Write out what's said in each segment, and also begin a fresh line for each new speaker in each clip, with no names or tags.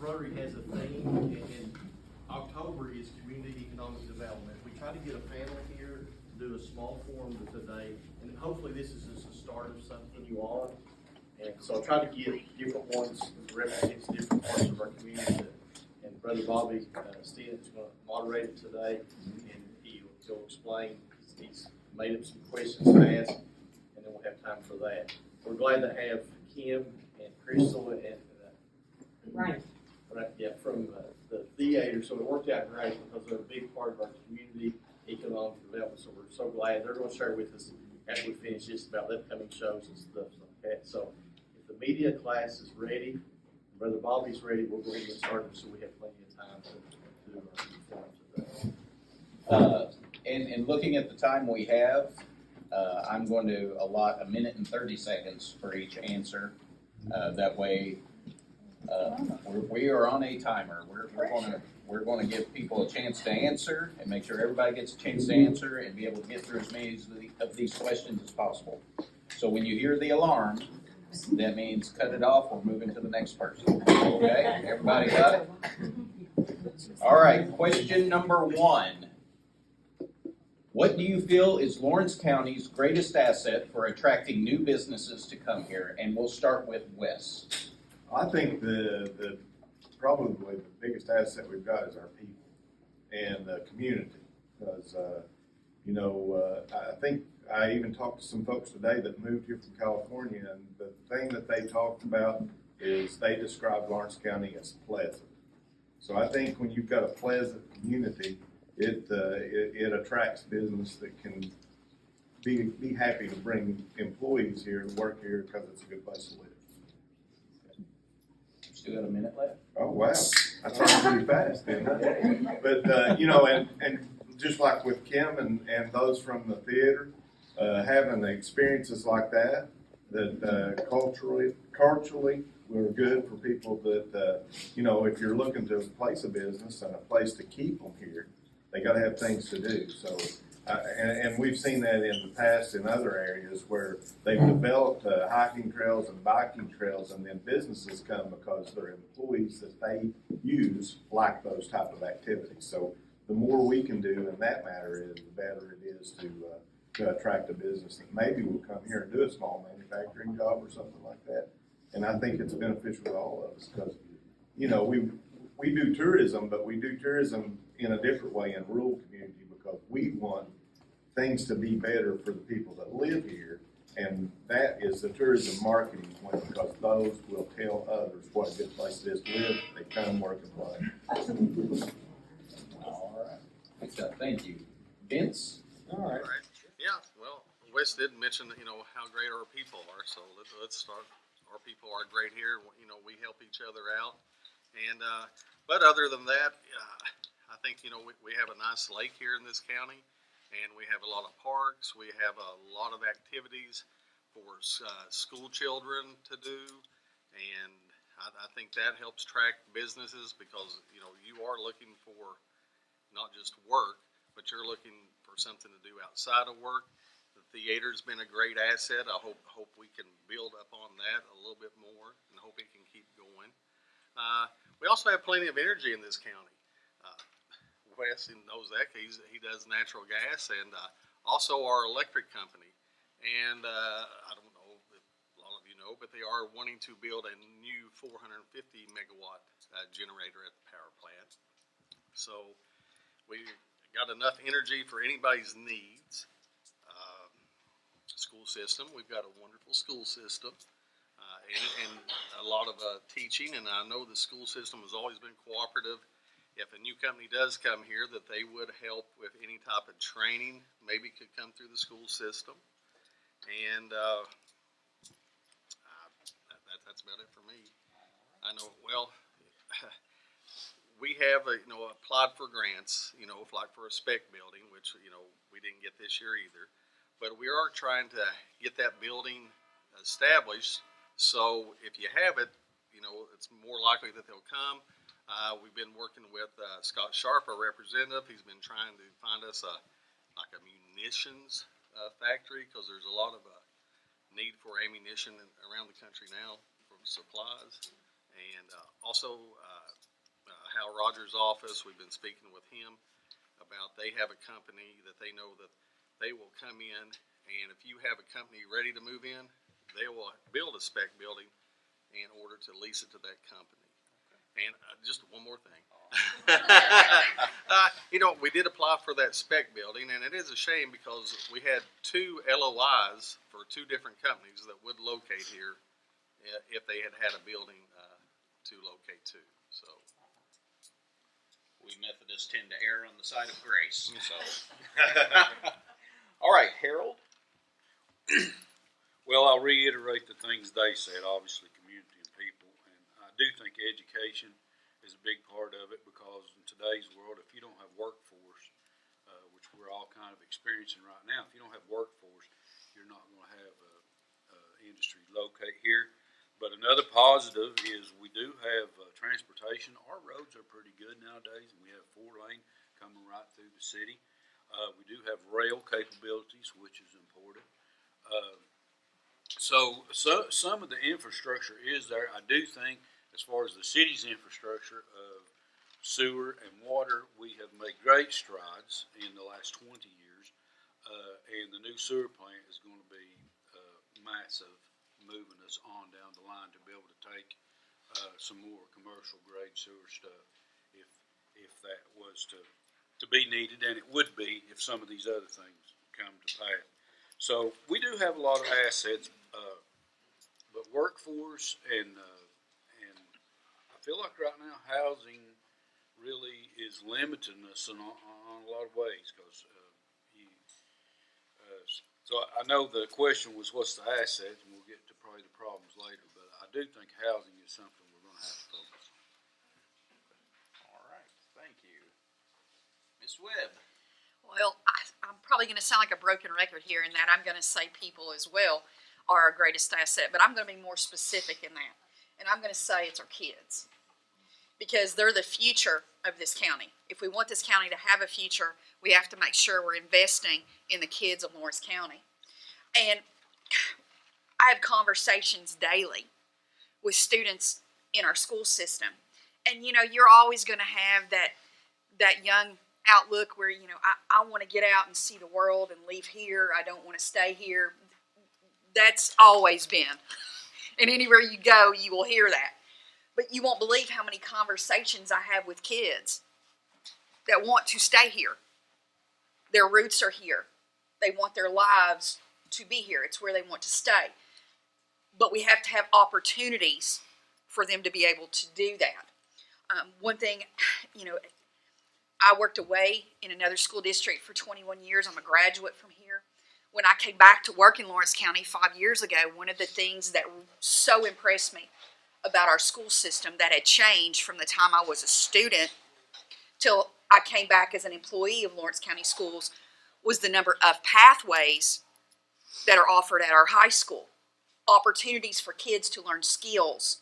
Rotary has a theme, and October is community economic development. We try to get a family here to do a small forum today, and hopefully this is just the start of something you all. And so I'll try to get different ones that represent different parts of our community. And Brother Bobby Stinnett is going to moderate it today, and he'll explain. He's made up some questions to ask, and then we'll have time for that. We're glad to have Kim and Crystal and
Right,
from the theater. So it worked out great because they're a big part of our community economic development. So we're so glad they're going to share with us after we finish this about upcoming shows and stuff like that. So if the media class is ready, Brother Bobby's ready, we'll go ahead and get started so we have plenty of time to do our forum today.
And looking at the time we have, I'm going to allot 1 minute and 30 seconds for each answer. That way, we are on a timer. We're going to give people a chance to answer and make sure everybody gets a chance to answer and be able to get through as many of these questions as possible. So when you hear the alarm, that means cut it off or move into the next person. Okay? Everybody got it? All right. Question number 1. What do you feel is Lawrence County's greatest asset for attracting new businesses to come here? And we'll start with Wes.
I think the probably the biggest asset we've got is our people and the community. Because, I think I even talked to some folks today that moved here from California, and the thing that they talked about is they described Lawrence County as pleasant. So I think when you've got a pleasant community, it attracts business that can be happy to bring employees here to work here because it's a good place to live.
Still got a minute left.
Oh, wow. I talked pretty fast, didn't I? But, and just like with Kim and those from the theater, having experiences like that culturally we're good for people that, if you're looking to place a business and a place to keep them here, they got to have things to do. So, and we've seen that in the past in other areas where they've developed hiking trails and biking trails, and then businesses come because their employees that they use like those type of activities. So the more we can do in that matter, the better it is to attract a business that maybe will come here and do a small manufacturing job or something like that. And I think it's beneficial to all of us because, we do tourism, but we do tourism in a different way in rural community because we want things to be better for the people that live here. And that is the tourism marketing plan because those will tell others what a good place it is to live. They come, work, and play.
All right. Thank you. Vince?
All right. Yeah, well, Wes did mention, how great our people are. So let's start. Our people are great here. We help each other out. And, but other than that, I think, we have a nice lake here in this county, and we have a lot of parks. We have a lot of activities for school children to do, and I think that helps track businesses because, you are looking for not just work, but you're looking for something to do outside of work. The theater's been a great asset. I hope we can build up on that a little bit more and hope it can keep going. We also have plenty of energy in this county. Wes knows that he does natural gas and also our electric company. And I don't know if a lot of you know, but they are wanting to build a new 450 megawatt generator at the power plant. So we got enough energy for anybody's needs. School system, we've got a wonderful school system. And a lot of teaching, and I know the school system has always been cooperative. If a new company does come here, that they would help with any type of training, maybe could come through the school system. And that's about it for me. I know, well, we have, applied for grants, like for a spec building, which, we didn't get this year either. But we are trying to get that building established. So if you have it, it's more likely that they'll come. We've been working with Scott Sharp, our representative. He's been trying to find us a munitions factory because there's a lot of need for ammunition around the country now for supplies. And also Hal Rogers' office, we've been speaking with him about, they have a company that they know that they will come in, and if you have a company ready to move in, they will build a spec building in order to lease it to that company. And just one more thing. We did apply for that spec building, and it is a shame because we had 2 LOIs for 2 different companies that would locate here if they had had a building to locate to. So
We Methodists tend to err on the side of grace, so. All right, Harold?
Well, I'll reiterate the things they said, obviously community and people, and I do think education is a big part of it because in today's world, if you don't have workforce, which we're all kind of experiencing right now, if you don't have workforce, you're not going to have industry locate here. But another positive is we do have transportation. Our roads are pretty good nowadays, and we have 4-lane coming right through the city. We do have rail capabilities, which is important. So some of the infrastructure is there. I do think as far as the city's infrastructure of sewer and water, we have made great strides in the last 20 years. And the new sewer plant is going to be massive, moving us on down the line to be able to take some more commercial grade sewer stuff if that was to be needed, and it would be if some of these other things come to pass. So we do have a lot of assets, but workforce and I feel like right now housing really is limiting us on a lot of ways because so I know the question was what's the assets, and we'll get to probably the problems later, but I do think housing is something we're going to have to focus on.
All right, thank you. Ms. Webb?
Well, I'm probably going to sound like a broken record here in that I'm going to say people as well are our greatest asset, but I'm going to be more specific in that. And I'm going to say it's our kids because they're the future of this county. If we want this county to have a future, we have to make sure we're investing in the kids of Lawrence County. And I have conversations daily with students in our school system. And, you're always going to have that young outlook where, I want to get out and see the world and leave here. I don't want to stay here. That's always been. And anywhere you go, you will hear that. But you won't believe how many conversations I have with kids that want to stay here. Their roots are here. They want their lives to be here. It's where they want to stay. But we have to have opportunities for them to be able to do that. One thing, I worked away in another school district for 21 years. I'm a graduate from here. When I came back to work in Lawrence County 5 years ago, one of the things that so impressed me about our school system that had changed from the time I was a student till I came back as an employee of Lawrence County Schools was the number of pathways that are offered at our high school. Opportunities for kids to learn skills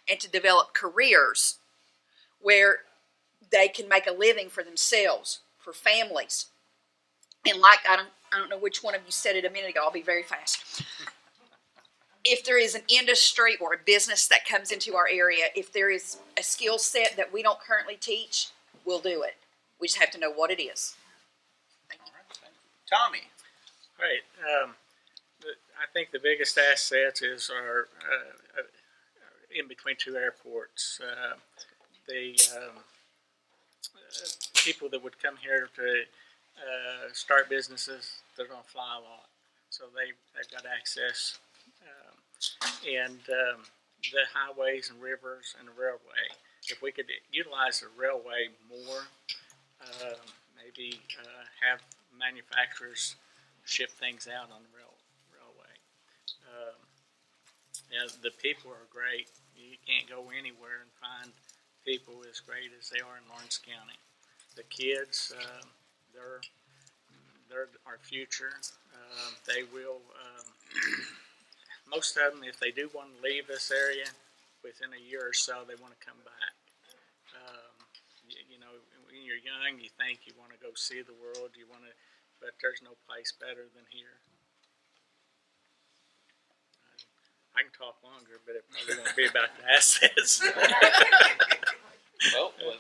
and to develop careers where they can make a living for themselves, for families. And like, I don't know which one of you said it a minute ago, I'll be very fast. If there is an industry or a business that comes into our area, if there is a skill set that we don't currently teach, we'll do it. We just have to know what it is. Thank you.
Tommy?
Right. I think the biggest assets is our in between 2 airports. The people that would come here to start businesses, they're going to fly a lot. So they've got access. And the highways and rivers and the railway. If we could utilize the railway more, maybe have manufacturers ship things out on the railway. The people are great. You can't go anywhere and find people as great as they are in Lawrence County. The kids, they're our future. They will. Most of them, if they do want to leave this area, within a year or so, they want to come back. When you're young, you think you want to go see the world, but there's no place better than here. I can talk longer, but it probably won't be about the assets.
Well, we'll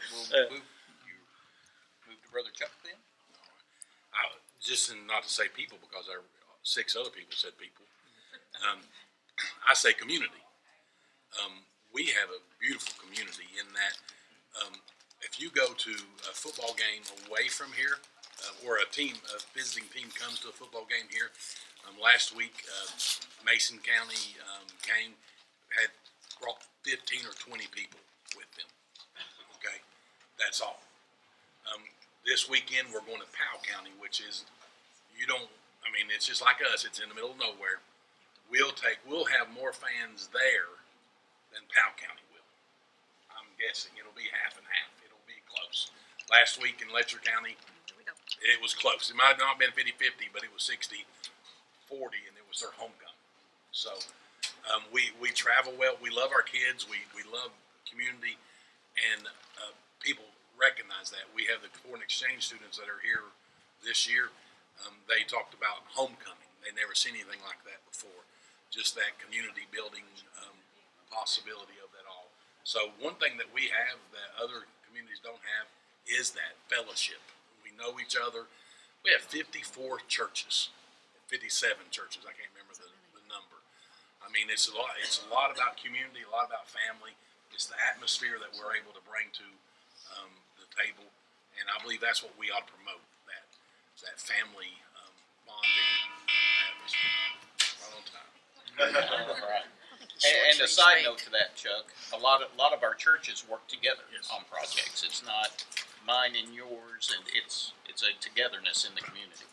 Move to Brother Chuck then?
Just not to say people, because there 6 other people said people. I say community. We have a beautiful community in that if you go to a football game away from here, or a visiting team comes to a football game here, last week Mason County brought 15 or 20 people with them. Okay, that's all. This weekend we're going to Powell County, which is it's just like us. It's in the middle of nowhere. We'll have more fans there than Powell County will. I'm guessing it'll be half and half. It'll be close. Last week in Letcher County, it was close. It might not have been 50-50, but it was 60-40, and it was their homecoming. So we travel well. We love our kids. We love community, and people recognize that. We have the foreign exchange students that are here this year. They talked about homecoming. They never seen anything like that before. Just that community building possibility of that all. So one thing that we have that other communities don't have is that fellowship. We know each other. We have 54 churches, 57 churches. I can't remember the number. I mean, it's a lot about community, a lot about family. It's the atmosphere that we're able to bring to the table, and I believe that's what we ought to promote, that family bonding atmosphere. Right on time.
All right. And a side note to that, Chuck, a lot of our churches work together on projects. It's not mine and yours, and it's a togetherness in the community.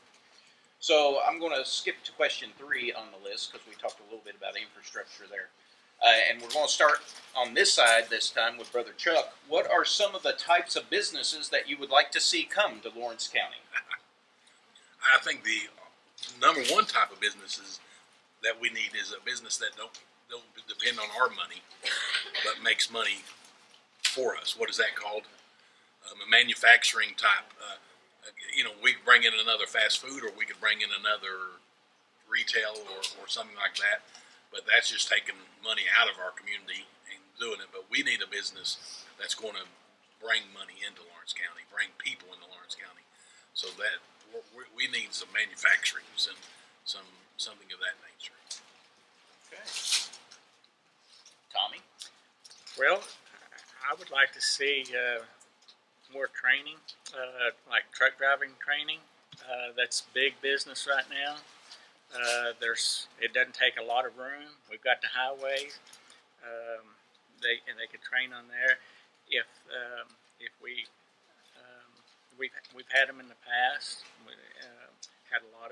So I'm going to skip to question 3 on the list because we talked a little bit about infrastructure there. And we're going to start on this side this time with Brother Chuck. What are some of the types of businesses that you would like to see come to Lawrence County?
I think the number one type of businesses that we need is a business that don't depend on our money, but makes money for us. What is that called? A manufacturing type. We could bring in another fast food, or we could bring in another retail or something like that. But that's just taking money out of our community and doing it. But we need a business that's going to bring money into Lawrence County, bring people into Lawrence County. So that we need some manufacturing, something of that nature.
Okay. Tommy?
Well, I would like to see more training, like truck driving training. That's big business right now. It doesn't take a lot of room. We've got the highways. They could train on there. If we've had them in the past. We had a lot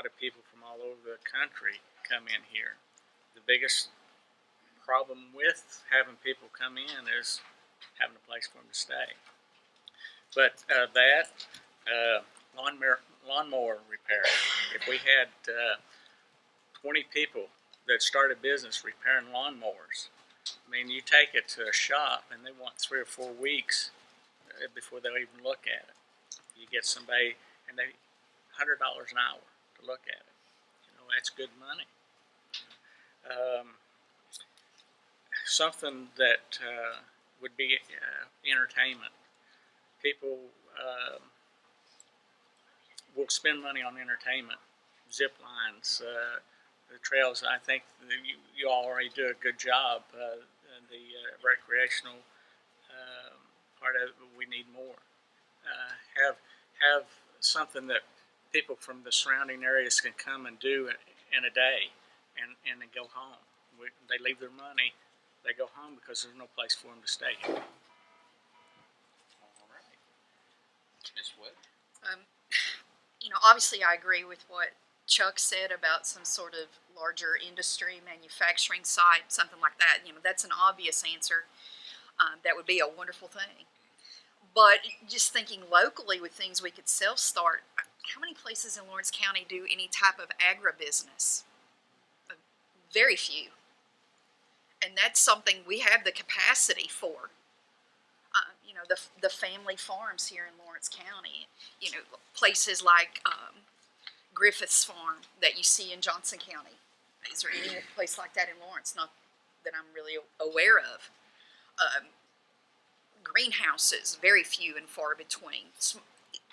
of people from all over the country come in here. The biggest problem with having people come in is having a place for them to stay. But lawnmower repair. If we had 20 people that start a business repairing lawnmowers, I mean, you take it to a shop and they want 3 or 4 weeks before they'll even look at it. You get somebody and they $100 an hour to look at it. That's good money. Something that would be entertainment. People will spend money on entertainment, zip lines, the trails. I think you all already do a good job. The recreational part of it, we need more. Have something that people from the surrounding areas can come and do in a day, and then go home. They leave their money, they go home because there's no place for them to stay here.
All right. Ms. Webb?
Obviously I agree with what Chuck said about some sort of larger industry, manufacturing site, something like that. That's an obvious answer. That would be a wonderful thing. But just thinking locally with things we could self-start, how many places in Lawrence County do any type of agribusiness? Very few. And that's something we have the capacity for. The family farms here in Lawrence County, places like Griffith's Farm that you see in Johnson County. Is there any place like that in Lawrence? Not that I'm really aware of. greenhouses, very few and far between.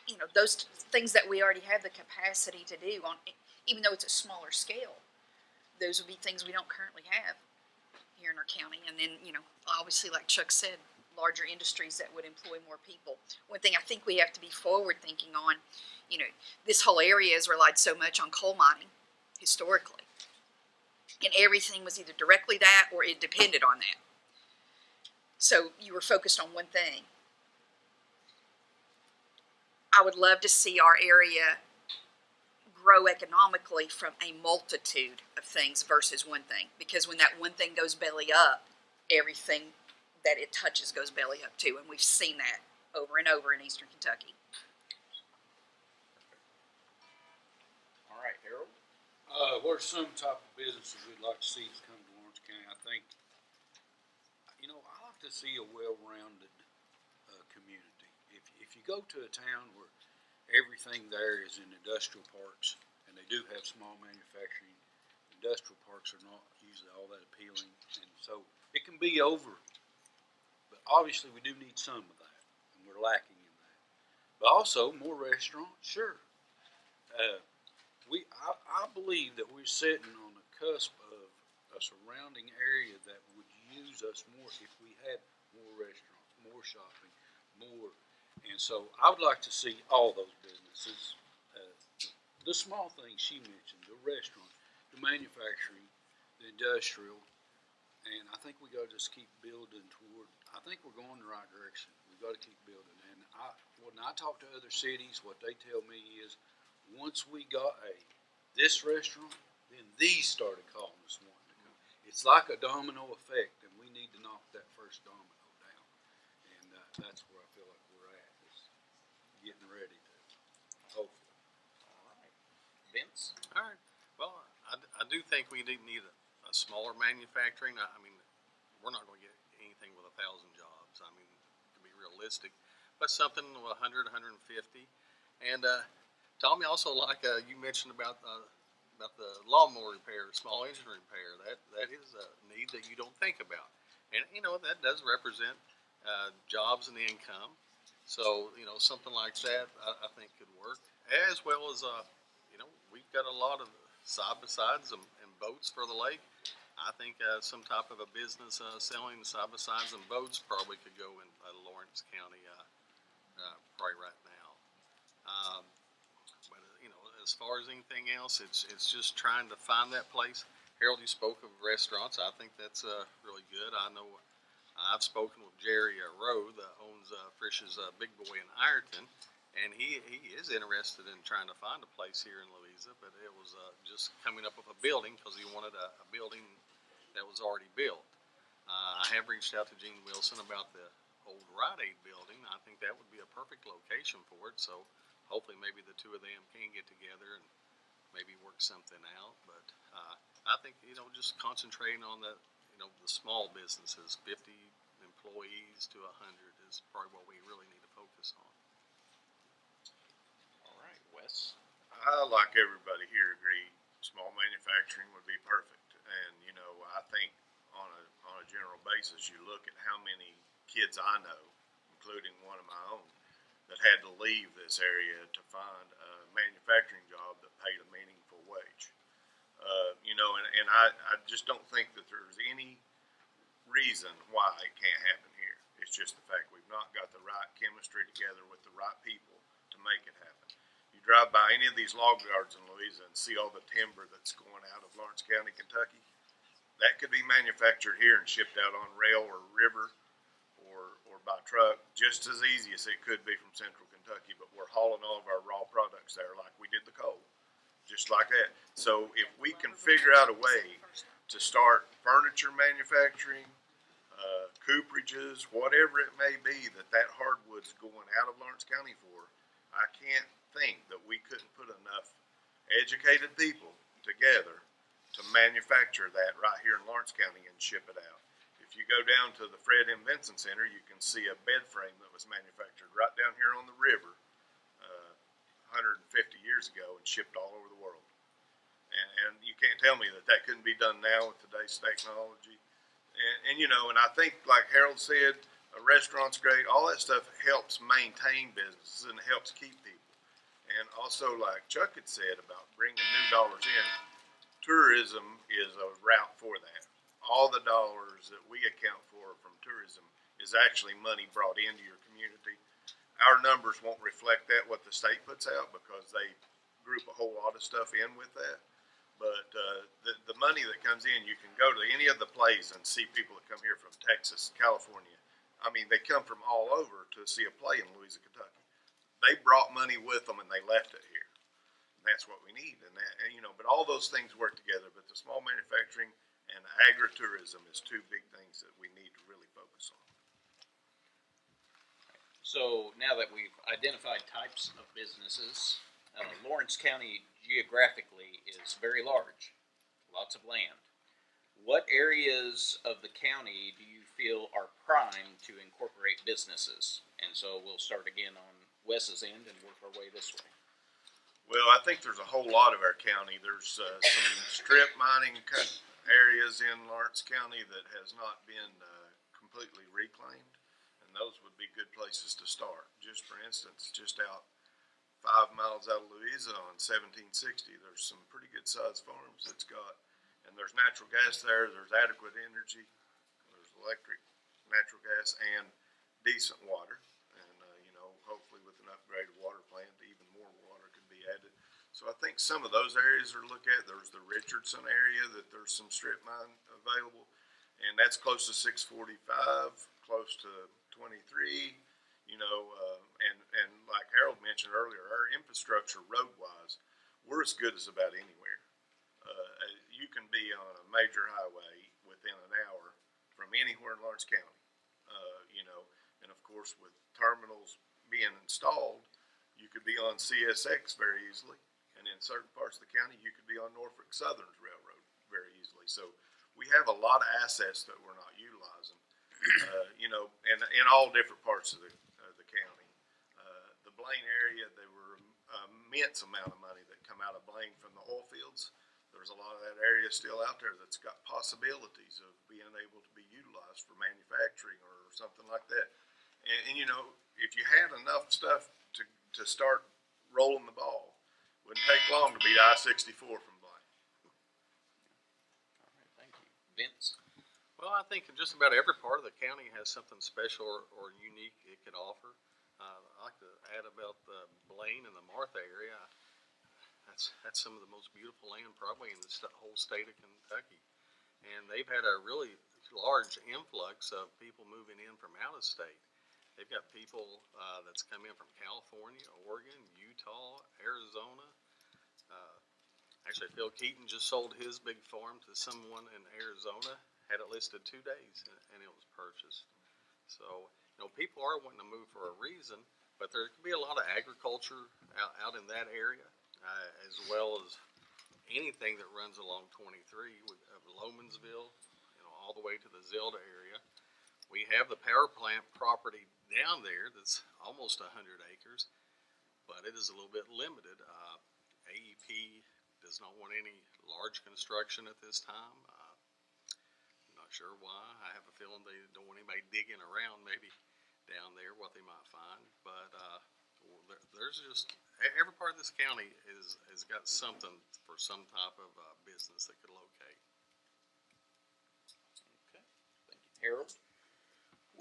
You know, those things that we already have the capacity to do on, even though it's a smaller scale, those would be things we don't currently have here in our county. And then, you know, obviously, like Chuck said, larger industries that would employ more people. One thing I think we have to be forward thinking on, you know, this whole area has relied so much on coal mining historically. And everything was either directly that or it depended on that. So you were focused on one thing. I would love to see our area grow economically from a multitude of things versus one thing. Because when that one thing goes belly up, everything that it touches goes belly up too. And we've seen that over and over in Eastern Kentucky.
All right, Harold?
What are some type of businesses we'd like to see come to Lawrence County? I think, you know, I like to see a well-rounded community. If you go to a town where everything there is in industrial parks, and they do have small manufacturing, industrial parks are not usually all that appealing, and so it can be over. But obviously we do need some of that, and we're lacking in that. But also more restaurants, sure. I believe that we're sitting on the cusp of a surrounding area that would use us more if we had more restaurants, more shopping, more. And so I would like to see all those businesses, the small things she mentioned, the restaurant, the manufacturing, the industrial, and I think we got to just keep building toward. I think we're going the right direction. We've got to keep building. And when I talk to other cities, what they tell me is, once we got this restaurant, then these started calling us wanting to come. It's like a domino effect, and we need to knock that first domino down. And that's where I feel like we're at, is getting ready to, hopefully.
All right. Vince?
All right. Well, I do think we do need a smaller manufacturing. I mean, we're not going to get anything with 1,000 jobs. I mean, to be realistic, but something with 100, 150. And Tommy, also like you mentioned about the lawnmower repair, small engine repair. That is a need that you don't think about, and you know that does represent jobs and income. So you know something like that I think could work, as well as you know we've got a lot of side by sides and boats for the lake. I think some type of a business selling side by sides and boats probably could go in Lawrence County probably right now. But you know, as far as anything else, it's just trying to find that place. Harold, you spoke of restaurants. I think that's really good. I know I've spoken with Jerry Rowe, that owns Frisch's Big Boy in Ironton, and he is interested in trying to find a place here in Louisa, but it was just coming up with a building because he wanted a building that was already built. I have reached out to Gene Wilson about the old Rite Aid building. I think that would be a perfect location for it. So hopefully maybe the two of them can get together and maybe work something out. But I think, you know, just concentrating on the small businesses, 50 employees to 100 is probably what we really need to focus on.
All right, Wes?
I, like everybody here, agree small manufacturing would be perfect. And, you know, I think on a general basis, you look at how many kids I know, including one of my own, that had to leave this area to find a manufacturing job that paid a meaningful wage. You know, and I just don't think that there's any reason why it can't happen here. It's just the fact we've not got the right chemistry together with the right people to make it happen. You drive by any of these log yards in Louisa and see all the timber that's going out of Lawrence County, Kentucky. That could be manufactured here and shipped out on rail or river or by truck just as easy as it could be from central Kentucky, but we're hauling all of our raw products there like we did the coal, just like that. So if we can figure out a way to start furniture manufacturing, cooperages, whatever it may be that hardwood's going out of Lawrence County for, I can't think that we couldn't put enough educated people together to manufacture that right here in Lawrence County and ship it out. If you go down to the Fred M. Vinson Center, you can see a bed frame that was manufactured right down here on the river 150 years ago and shipped all over the world. And you can't tell me that couldn't be done now with today's technology. And you know, and I think, like Harold said, A restaurant's great. All that stuff helps maintain businesses and helps keep people. And also, like Chuck had said about bringing new dollars in, tourism is a route for that. All the dollars that we account for from tourism is actually money brought into your community. Our numbers won't reflect that, what the state puts out, because they group a whole lot of stuff in with that. But the money that comes in, you can go to any of the plays and see people that come here from Texas, California. I mean, they come from all over to see a play in Louisa, Kentucky. They brought money with them and they left it here. And that's what we need. And that, and, you know, but all those things work together. But the small manufacturing and agritourism is two big things that we need to really focus on.
So now that we've identified types of businesses, Lawrence County geographically is very large, lots of land. What areas of the county do you feel are primed to incorporate businesses? And so we'll start again on Wes's end and work our way this way.
Well, I think there's a whole lot of our county. There's some strip mining areas in Lawrence County that has not been completely reclaimed. And those would be good places to start. Just for instance, just out 5 miles out of Louisa on 1760, there's some pretty good sized farms that's got, and there's natural gas there, there's adequate energy, there's electric, natural gas, and decent water. And, you know, hopefully with an upgraded water plant, even more water could be added. So I think some of those areas are to look at. There's the Richardson area that there's some strip mine available, and that's close to 645, close to 23, you know, and like Harold mentioned earlier, our infrastructure road-wise, we're as good as about anywhere. You can be on a major highway within an hour from anywhere in Lawrence County, you know, and of course with terminals being installed, you could be on CSX very easily, and in certain parts of the county, you could be on Norfolk Southern's railroad very easily. So we have a lot of assets that we're not utilizing. You know, and in all different parts of the county. The Blaine area, there were immense amount of money that come out of Blaine from the oil fields. There's a lot of that area still out there that's got possibilities of being able to be utilized for manufacturing or something like that. And you know, if you had enough stuff to start rolling the ball, wouldn't take long to beat I-64 from Blaine.
All right, thank you. Vince?
Well, I think just about every part of the county has something special or unique it could offer. I'd like to add about the Blaine and the Martha area. That's some of the most beautiful land probably in the whole state of Kentucky. And they've had a really large influx of people moving in from out of state. They've got people that's come in from California, Oregon, Utah, Arizona. Actually, Phil Keaton just sold his big farm to someone in Arizona. Had it listed 2 days and it was purchased. So, you know, people are wanting to move for a reason, but there could be a lot of agriculture out in that area, as well as anything that runs along 23 of Lomansville, you know, all the way to the Zelda area. We have the power plant property down there that's almost 100 acres, but it is a little bit limited. AEP does not want any large construction at this time. Sure why. I have a feeling they don't want anybody digging around maybe down there what they might find, but there's just every part of this county has got something for some type of business that could locate.
Okay, thank you. Harold?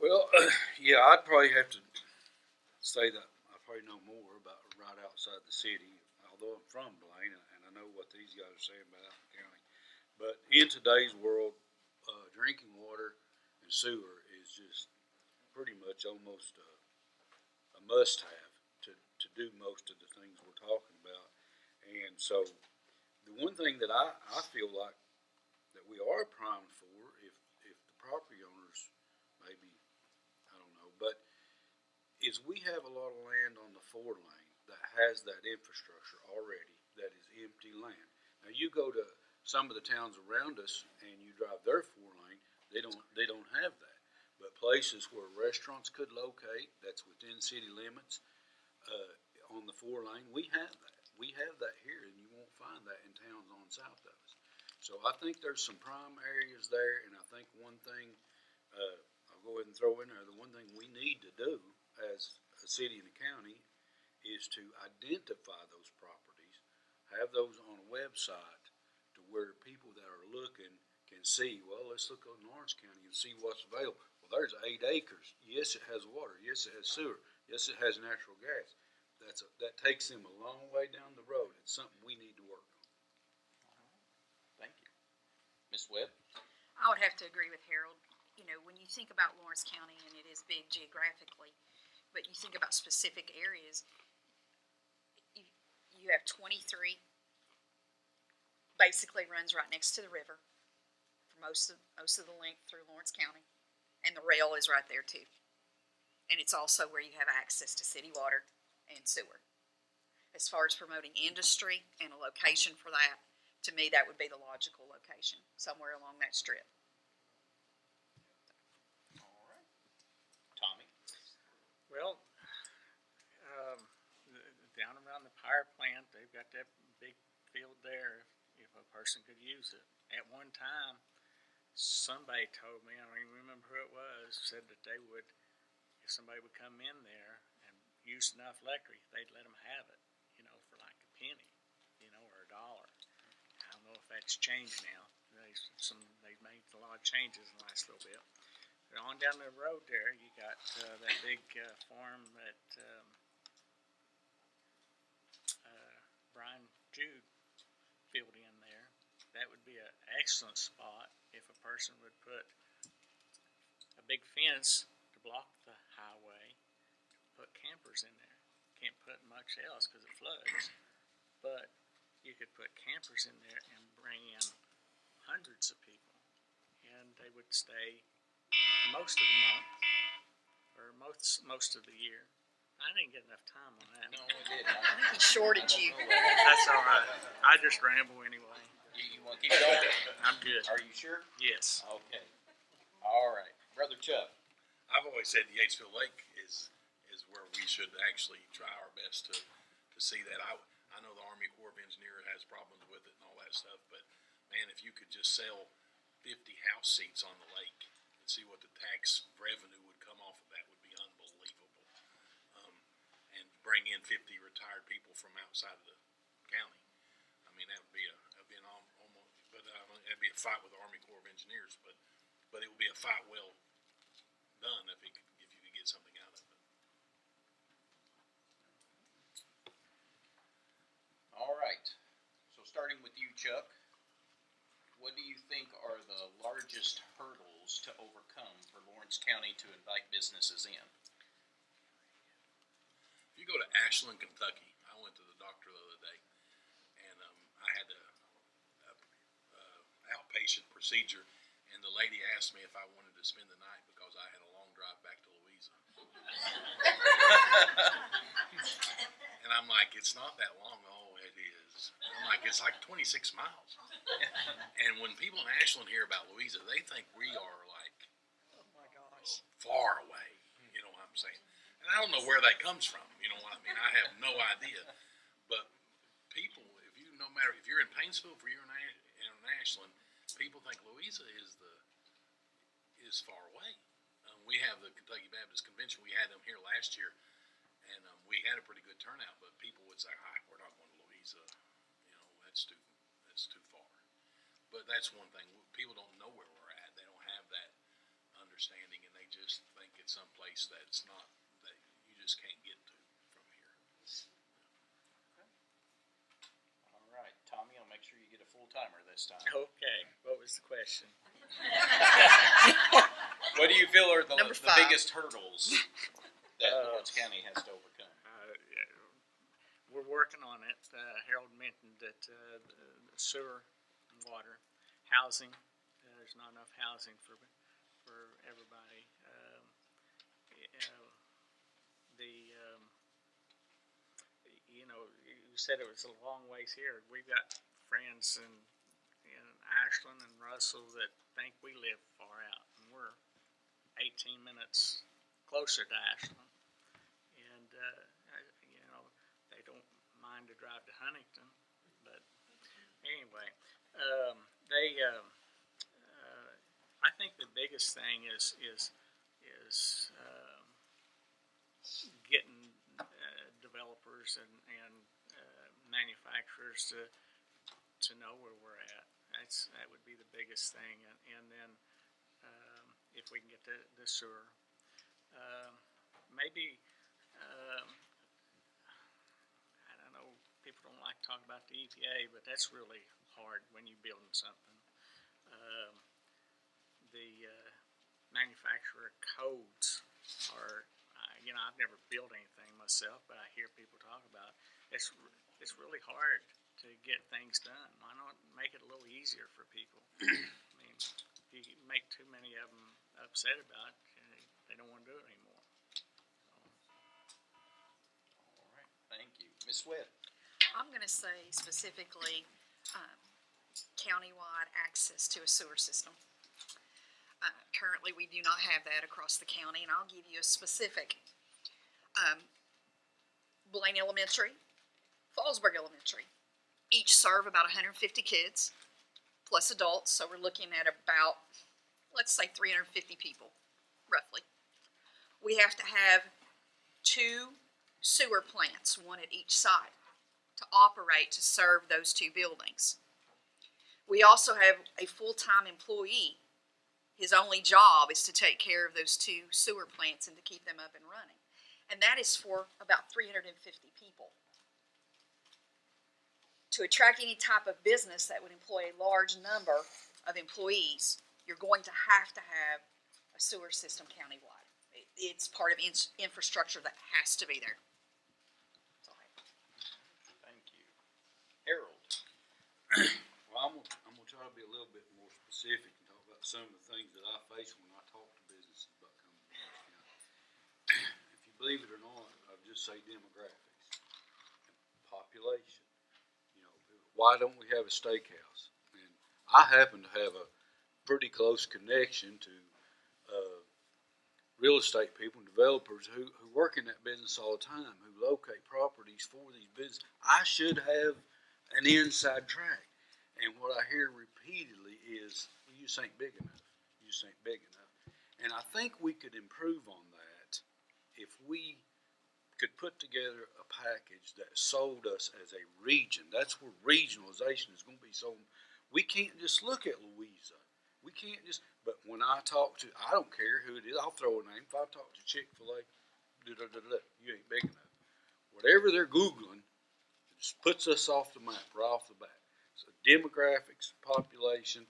Well, yeah, I'd probably have to say that I probably know more about right outside the city, although I'm from Blaine and I know what these guys are saying about the county. But in today's world, drinking water and sewer is just pretty much almost a must-have to do most of the things we're talking about. And so the one thing that I feel like that we are primed for, if the property owners maybe, I don't know, but is we have a lot of land on the 4-lane that has that infrastructure already that is empty land. Now you go to some of the towns around us and you drive their 4-lane, they don't have that. But places where restaurants could locate, that's within city limits, on the 4-lane, we have that. We have that here, and you won't find that in towns on south of us. So I think there's some prime areas there, and I think one thing I I'll go ahead and throw in there, the one thing we need to do as a city and a county is to identify those properties, have those on a website to where people that are looking can see, well, let's look in Lawrence County and see what's available. Well, there's 8 acres. Yes, it has water. Yes, it has sewer. Yes, it has natural gas. That takes them a long way down the road. It's something we need to work on.
Thank you. Ms. Webb?
I would have to agree with Harold. You know, when you think about Lawrence County, and it is big geographically, but you think about specific areas, you have 23, basically runs right next to the river for most of the length through Lawrence County, and the rail is right there too. And it's also where you have access to city water and sewer. As far as promoting industry and a location for that, to me, that would be the logical location, somewhere along that strip.
All right. Tommy?
Well, down around the power plant, they've got that big field there if a person could use it. At one time, somebody told me, I don't even remember who it was, said that they would, if somebody would come in there and use enough electric, they'd let them have it, you know, for like a penny, you know, or $1. I don't know if that's changed now. They've made a lot of changes in the last little bit. But on down the road there, you got that big farm that Brian Jude filled in there. That would be an excellent spot if a person would put a big fence to block the highway, put campers in there. Can't put much else because it floods, but you could put campers in there and bring in hundreds of people, and they would stay most of the month or most of the year. I didn't get enough time on that.
No, we did.
I think he shorted you.
That's all right. I just ramble anyway.
You want to keep going?
I'm good.
Are you sure?
Yes.
Okay. All right. Brother Chuck?
I've always said the Yatesville Lake is where we should actually try our best to see that. I know the Army Corps of Engineers has problems with it and all that stuff, but man, if you could just sell 50 house seats on the lake and see what the tax revenue would come off of that would be unbelievable. And bring in 50 retired people from outside of the county. I mean, that'd be an almost, but that'd be a fight with the Army Corps of Engineers, but it would be a fight well done if you could get something out of it.
All right. So starting with you, Chuck, what do you think are the largest hurdles to overcome for Lawrence County to invite businesses in?
If you go to Ashland, Kentucky, I went to the doctor the other day, and I had a outpatient procedure, and the lady asked me if I wanted to spend the night because I had a long drive back to Louisa. And I'm like, it's not that long. Oh, it is. I'm like, it's like 26 miles. And when people in Ashland hear about Louisa, they think we are like, oh my gosh, far away. You know what I'm saying? And I don't know where that comes from. You know what I mean? I have no idea. But people, no matter if you're in Painesville, if you're in Ashland, people think Louisa is far away. We have the Kentucky Baptist Convention. We had them here last year, and we had a pretty good turnout. But people would say, we're not going to Louisa. You know, that's too far. But that's one thing. People don't know where we're at. They don't have that understanding, and they just think it's someplace that's not, that you just can't get to from here.
All right. Tommy, I'll make sure you get a full-timer this time.
Okay. What was the question?
What do you feel are the
Number 5.
biggest hurdles that Lawrence County has to overcome?
We're working on it. Harold mentioned that the sewer and water, housing, there's not enough housing for everybody. You said it was a long ways here. We've got friends in Ashland and Russell that think we live far out, and we're 18 minutes closer to Ashland. And they don't mind to drive to Huntington, but anyway, I think the biggest thing is is getting developers and manufacturers to know where we're at. That would be the biggest thing, and then if we can get the sewer, maybe I don't know. People don't like to talk about the EPA, but that's really hard when you're building something. The manufacturer codes are, I've never built anything myself, but I hear people talk about it. It's really hard to get things done. Why not make it a little easier for people? I mean, if you make too many of them upset about it, they don't want to do it anymore.
All right, thank you. Ms. Webb?
I'm going to say specifically countywide access to a sewer system. Currently, we do not have that across the county, and I'll give you a specific. Blaine Elementary, Fallsburg Elementary, each serve about 150 kids, plus adults, so we're looking at about, let's say 350 people, roughly. We have to have 2 sewer plants, one at each side, to operate to serve those 2 buildings. We also have a full-time employee. His only job is to take care of those 2 sewer plants and to keep them up and running. And that is for about 350 people. To attract any type of business that would employ a large number of employees, you're going to have a sewer system countywide. It's part of infrastructure that has to be there.
Thank you. Harold?
Well, I'm gonna try to be a little bit more specific and talk about some of the things that I face when I talk to businesses about coming to Morris County. If you believe it or not, I'll just say demographics, population. Why don't we have a steakhouse? And I happen to have a pretty close connection to real estate people and developers who work in that business all the time, who locate properties for these businesses. I should have an inside track. And what I hear repeatedly is, well, you just ain't big enough. You just ain't big enough. And I think we could improve on that if we could put together a package that sold us as a region. That's where regionalization is going to be sold. We can't just look at Louisa. We can't just, but when I talk to, I don't care who it is, I'll throw a name. If I talk to Chick-fil-A, you ain't big enough. Whatever they're Googling, it just puts us off the map right off the bat. So demographics, population.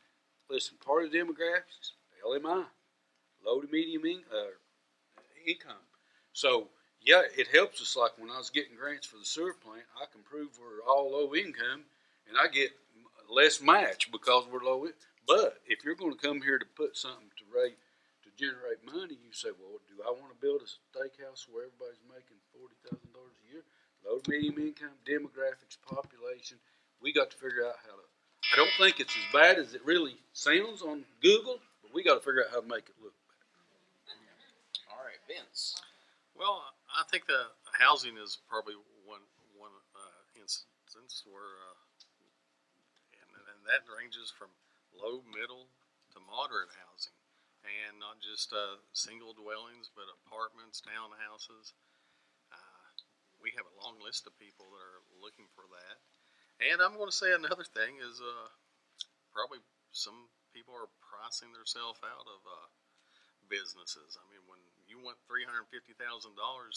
Listen, part of the demographics, LMI, low to medium income. So, yeah, it helps us. Like when I was getting grants for the sewer plant, I can prove we're all low income, and I get less match because we're low income. But if you're going to come here to put something to generate money, you say, well, do I want to build a steakhouse where everybody's making $40,000 a year? Low to medium income, demographics, population. We got to figure out how to. I don't think it's as bad as it really sounds on Google, but we got to figure out how to make it look better.
All right, Vince.
Well, I think the housing is probably one instance where, and that ranges from low, middle to moderate housing, and not just single dwellings, but apartments, townhouses. We have a long list of people that are looking for that. And I'm going to say another thing is probably some people are pricing themselves out of businesses. I mean, when you want $350,000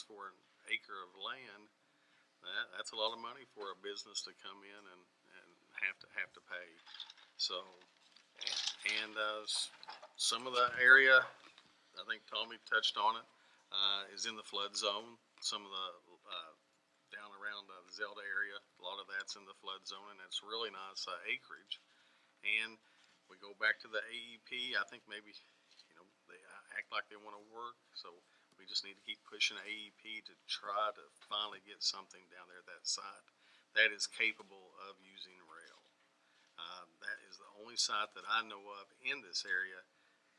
for an acre of land, that's a lot of money for a business to come in and have to pay. So, and some of the area, I think Tommy touched on it, is in the flood zone. Some of the down around the Zelda area, a lot of that's in the flood zone, and it's really nice acreage. And we go back to the AEP. I think maybe they act like they want to work, so we just need to keep pushing AEP to try to finally get something down there at that site that is capable of using rail. That is the only site that I know of in this area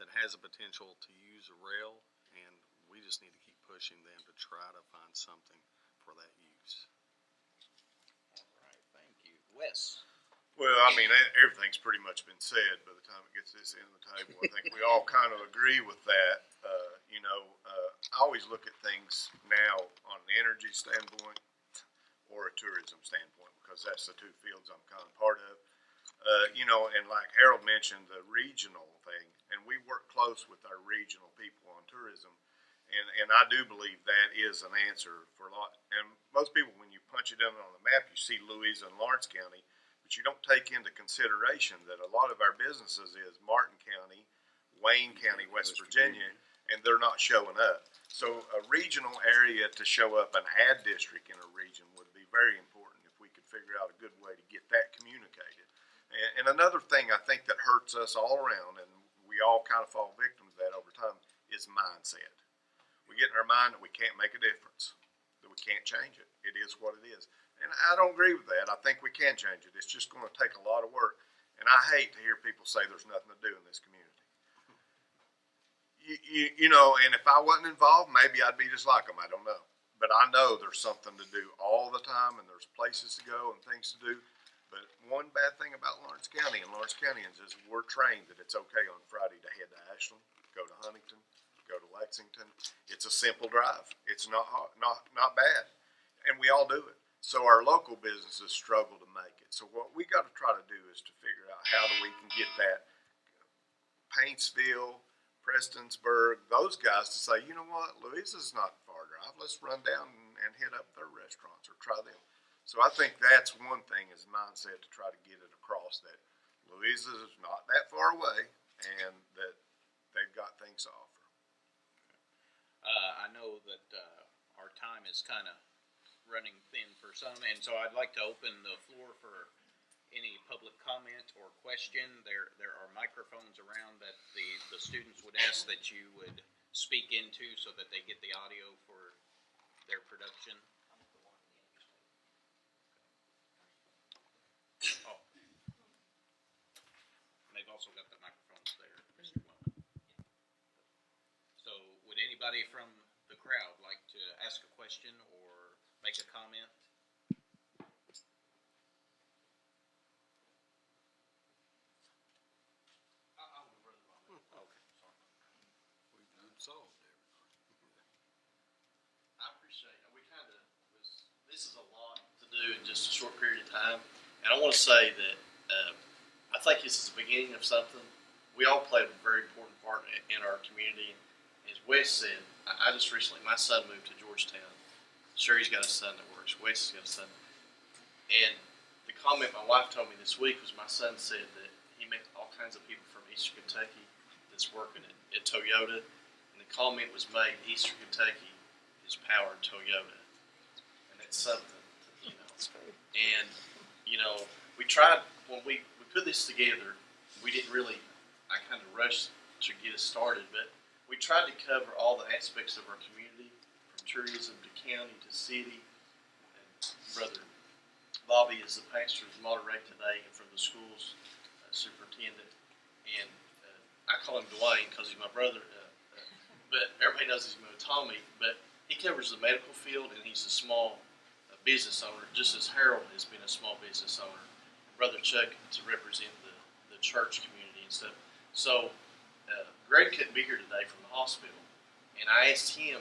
that has a potential to use a rail, and we just need to keep pushing them to try to find something for that use.
All right, thank you. Wes?
Well, I mean, everything's pretty much been said by the time it gets to this end of the table. I think we all kind of agree with that. I always look at things now on an energy standpoint or a tourism standpoint, because that's the two fields I'm kind of part of. And like Harold mentioned, the regional thing, and we work close with our regional people on tourism, and I do believe that is an answer for a lot. And most people, when you punch it in on the map, you see Louisa and Lawrence County, but you don't take into consideration that a lot of our businesses is Martin County, Wayne County, West Virginia, and they're not showing up. So a regional area to show up, an ad district in a region, would be very important if we could figure out a good way to get that communicated. And another thing I think that hurts us all around, and we all kind of fall victim to that over time, is mindset. We get in our mind that we can't make a difference, that we can't change it. It is what it is. And I don't agree with that. I think we can change it. It's just going to take a lot of work. And I hate to hear people say there's nothing to do in this community. And if I wasn't involved, maybe I'd be just like them. I don't know. But I know there's something to do all the time, and there's places to go and things to do. But one bad thing about Lawrence County and Lawrence Countyans is we're trained that it's okay on Friday to head to Ashland, go to Huntington, go to Lexington. It's a simple drive. It's not hard, not bad. And we all do it. So our local businesses struggle to make it. So what we got to try to do is to figure out how we can get that Paintsville, Prestonsburg, those guys to say, you know what, Louisa's not far drive. Let's run down and hit up their restaurants or try them. So I think that's one thing is mindset to try to get it across that Louisa's not that far away and that they've got things to offer.
I know that our time is kind of running thin for some, and so I'd like to open the floor for any public comment or question. There are microphones around that the students would ask that you would speak into so that they get the audio for their production. Oh. They've also got the microphones there, Mr. Webb. So would anybody from the crowd like to ask a question or make a comment?
I appreciate it. This is a lot to do in just a short period of time. And I want to say that I think this is the beginning of something. We all play a very important part in our community. As Wes said, I just recently, my son moved to Georgetown. Sherry's got a son that works. Wes has got a son. And the comment my wife told me this week was my son said that he met all kinds of people from Eastern Kentucky that's working at Toyota. And the comment was made, Eastern Kentucky is powered Toyota. And that's something, And, we tried, when we put this together, we didn't really, I kind of rushed to get us started, but we tried to cover all the aspects of our community, from tourism to county to city. And Brother Bobby is the pastor of Monterey today, and from the school's superintendent. And I call him Dwayne because he's my brother, but everybody knows he's my Tommy. But he covers the medical field, and he's a small business owner, just as Harold has been a small business owner. Brother Chuck to represent the church community and stuff. So Greg couldn't be here today from the hospital, and I asked him,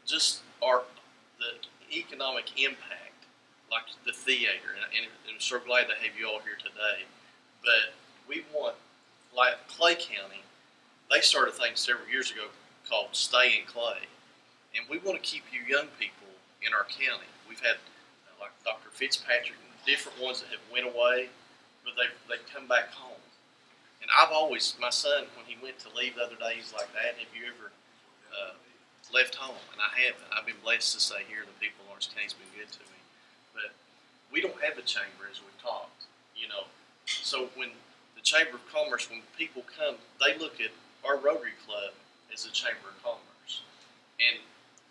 just the economic impact, like the theater, and I'm so glad to have you all here today. But we want, like Clay County, they started a thing several years ago called Stay in Clay, and we want to keep you young people in our county. We've had like Dr. Fitzpatrick and different ones that have went away, but they've come back home. And I've always, my son, when he went to leave the other day, he's like, Dad, have you ever left home? And I haven't. I've been blessed to say here the people of Lawrence County's been good to me. But we don't have a chamber, as we've talked, So when the Chamber of Commerce, when people come, they look at our Rotary Club as a Chamber of Commerce. And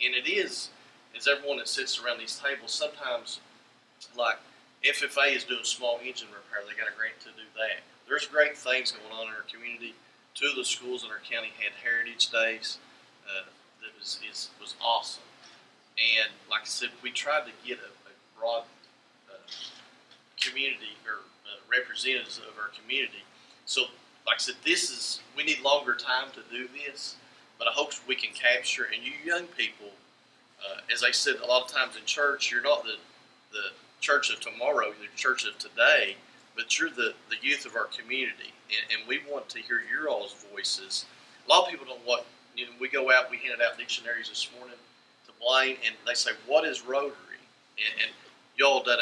it is, as everyone that sits around these tables, sometimes, like FFA is doing small engine repair, they got a grant to do that. There's great things going on in our community. Two of the schools in our county had Heritage Days that was awesome. And like I said, we tried to get a broad community or representatives of our community. So like I said, we need longer time to do this. but I hope we can capture, and you young people, as I said a lot of times in church, you're not the church of tomorrow, you're the church of today, but you're the youth of our community, and we want to hear your all's voices. A lot of people don't want, we go out, we handed out dictionaries this morning to Blaine, and they say, what is Rotary? And y'all done